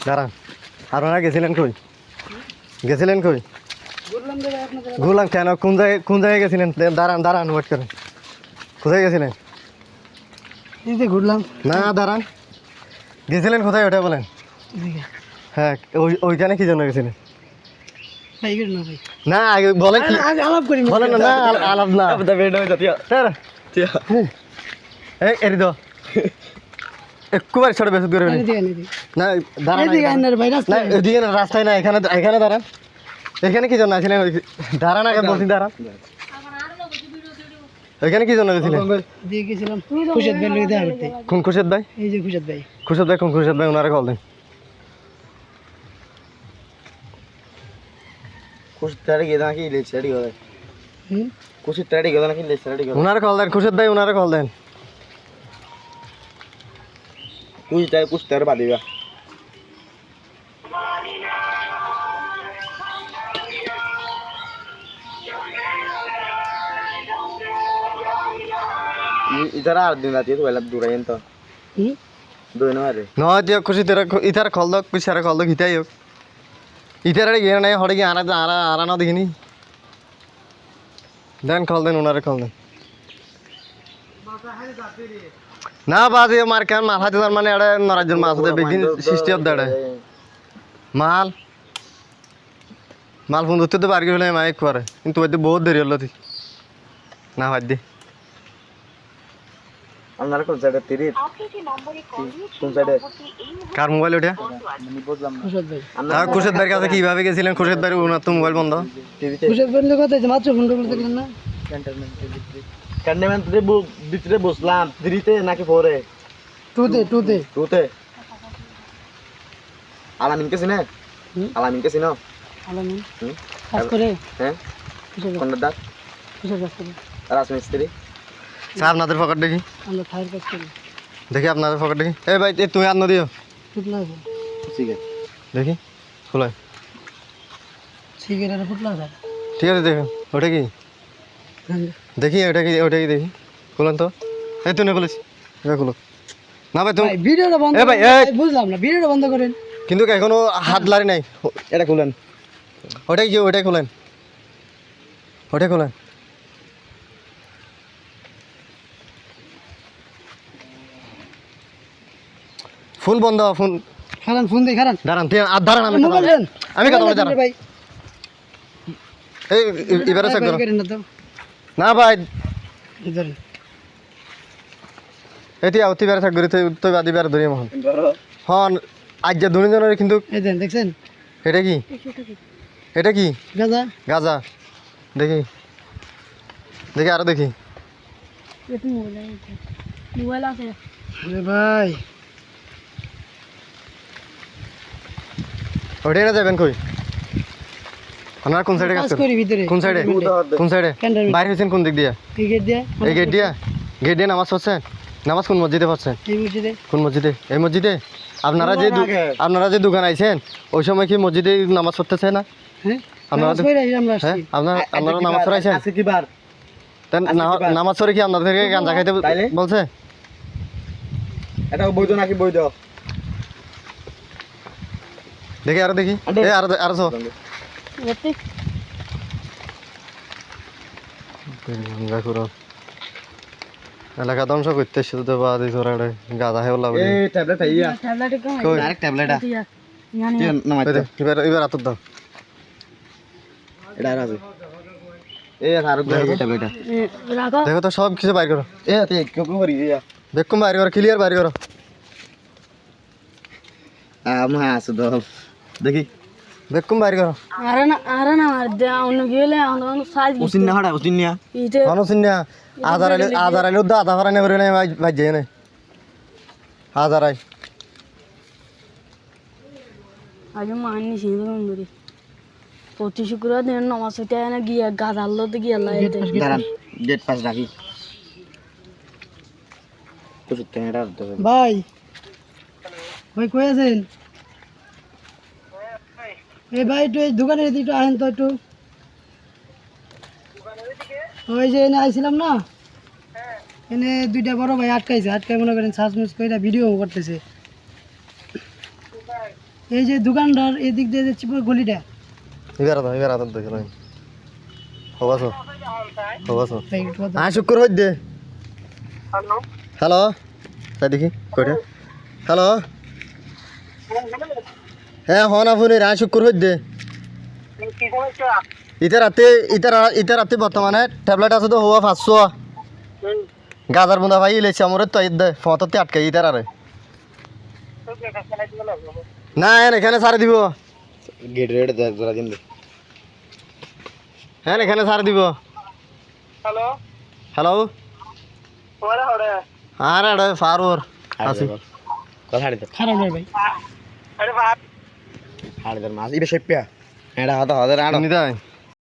দাঁড়ান, আপনারা গেছিলেন কই? গেছিলেন কই? ঘুরলাম কেন? কোন জায়গায় গেছিলেন? দাঁড়ান ওয়েট করেন। কোথায় গেছিলেন? ঘুরলাম না দাঁড়ান, গেছিলেন কোথায় ওটা বলেন। হ্যাঁ, ওইখানে কি জন্য গেছিলেন? না আগে বলেন কি, আলাপ করি বলেন না। না আলাপ না, এরি তো একবার ছোট বেসুদ করে না। দাঁড়ান, এদিকে না, রাস্তায় না, এখানে দাঁড়ান। এখানে কি জন্য আছিলেন? দাঁড়ান আগে বলছি, দাঁড়ান। এখানে কি জন্য গেছিলেন? খুশাদ ভাই লগে দেখা করতে। কোন খুশাদ ভাই? এই যে খুশাদ ভাই। খুশাদ ভাই কোন খুশাদ ভাই? ওনারা কল দেন। ওনারা কল দেন, খুশাদ ভাই ওনারা কল দেন। इधर आ दिन रात ये तो वाला दूर है तो दो ना रे নয় দিও খুশি তেরা ইতার কল দাও, পিছারে কল দাও, হিতাই হোক ইতারে গিয়ে নাই হড়ে গিয়ে আরা না দেখিনি। দেন কল দেন, ওনারে কল দেন। না বাজে মার কেন মাল হাতে, তার মানে এটা নরাজের মাছ হতে বেগিন সৃষ্টি হতে এটা মাল ফোন ধরতে তো পারি হলে মাইক করে, কিন্তু ওই বহুত দেরি হলো তুই না বাদ দে। আপনারা কোন সাইডে তিরি কোন সাইডে কার মোবাইল ওটা? আমি বুঝলাম না তাও খুরশেদ ভাইয়ের কাছে কিভাবে গেছিলেন? খুরশেদ ভাইয়ের ওনার তো মোবাইল বন্ধ। টিভিতে খুশাদ ভাই লগে কথা হইছে, মাত্র ফোন করতে গেলেন না? ক্যান্টনমেন্ট ভিতরে বসলাম, তিরিতে নাকি পরে টুতে আলামিন কে চিনে? আলামিন কে চিনো? আলামিন কাজ করে। হ্যাঁ কোন দাদা? খুশাদ কাজ করে। রাজমিস্ত্রি। স্যার আপনাদের পকেট দেখি, আমরা ফায়ার কাজ করি। দেখি আপনাদের পকেট দেখি। এই ভাই তুমি আর দিও ফুটলা আছে। ঠিক আছে দেখি খোলাই। সিগারেট ফুটলা আছে। ঠিক আছে দেখো ওটা কি দেখি, ওটা কি দেখি, খুলেন তো। এই তুই না খুলেছি, এটা খুলো না ভাই তুমি। ভাই ভিডিওটা বন্ধ এ ভাই, করেন। এই! ভাই, বুঝলাম না, ভিডিওটা বন্ধ করেন। কিন্তু এখনো হাত লারি নাই, এটা খুলেন। ওটাই কি? ওটাই খুলেন, ওটাই খুলেন। ফোন বন্ধ, ফোন খারান ফোন দে, খারান দাঁড়ান, তুই আর দাঁড়ান, আমি কথা মোবাইল বলি। দেন। আমি কথা বলি, দাঁড়ান। ভাই এই এবারে চেক করো করেন না তো। না ভাই, ধরেন এটি আউতি বেড়ে থাকবে, তুই বাদি বেড়ে ধরি মহন হন আজ যে দুজনের। কিন্তু এই দেন, দেখছেন এটা কি? এটা কি? গাজা। গাজা। দেখি দেখি আরো দেখি। মোবাইল আছে আরে ভাই। ওটাই না যাবেন কই? আপনারা কোন সাইডে কাজ কাজ করি ভিতরে। কোন সাইডে? কোন সাইডে ক্যান্টনমেন্ট। বাইরে হয়েছেন? কোন দিক দিয়ে? এই গেট দিয়ে। এই গেট দিয়ে? গেট দিয়ে নামাজ পড়ছেন? নামাজ কোন মসজিদে পড়ছেন? এই মসজিদে। কোন মসজিদে? এই মসজিদে? আপনারা যে দোকান আইছেন ওই সময় কি মসজিদে নামাজ পড়তেছে না? হ্যাঁ আপনারা নামাজ পড়ে আমরা হ্যাঁ, আসছি। আপনারা নামাজ পড়াইছেন? আছে কি বার নামাজ পড়ে কি আপনাদেরকে গাঁজা খাইতে তাইলে? বলছে? এটা বৈধ নাকি বৈধ? দেখি আরো দেখি। এই আরো সব এলাকা ধ্বংস করতে শুধু তো বাদি জোরাড়ে গাদা হয়ে বলা এই ট্যাবলেট আইয়া ট্যাবলেট কম কই? ডাইরেক্ট ট্যাবলেট ইয়ানি নামাইতে এবার আতর দাও। এটা আছে এই আর ট্যাবলেট রাখো। দেখো তো সব কিছু বাইর করো, এ তে কেউ করি ইয়া বেকুম বাইর করো, ক্লিয়ার বাইর করো। আমা আছে তো দেখি বেকুম বাইর করো। আরে না মার দে অন্য গেলে অন্য সাইজ উচিন না হড়া উচিন না ইতে মানুষ না আধার আইলে দা আধা ফারা নেবরে নাই ভাই যায় না আধার আই আজ মানি সিন্ধু মন্দিরে প্রতি শুক্রবার দিন নামাজ পড়তে না গিয়া গাদাল্লো তো গিয়া লাইতে দাঁড়ান গেট পাস রাখি তো ক্যামেরা তো ভাই ভাই কই আছেন? এই ভাই একটু এই দোকানের এদিকে একটু আহেন তো একটু। ওই যে এনে আইছিলাম না, এনে দুইটা বড় ভাই আটকাইছে, আটকাই মনে করেন শ্বাস মুস করে ভিডিও করতেছে। এই যে দোকানদার এদিক দিয়ে যাচ্ছে পুরো গলিটা এবার আদর দেখে নাই হবাসো শুক্র হই দে হ্যালো তাই দেখি কয়টা হ্যালো হ্যাঁ হন আপনি শুক্র হই দে ইতা রাতে বর্তমানে ট্যাবলেট আছে তো হওয়া 500 গাজার বুন্দা ভাই ইলেছে আমার তো দে ফততে আটকে ইতার আরে না এখানে সারে দিব গেট রেড জোড়া দিন দে হ্যাঁ এখানে সারে দিব হ্যালো আর আরে ফারওর আসি কথা হাড়ি দে খারাপ নয় ভাই হাড়ি দে মাছ ইবে শেপিয়া এটা হাতে হাতে আড় নিতাই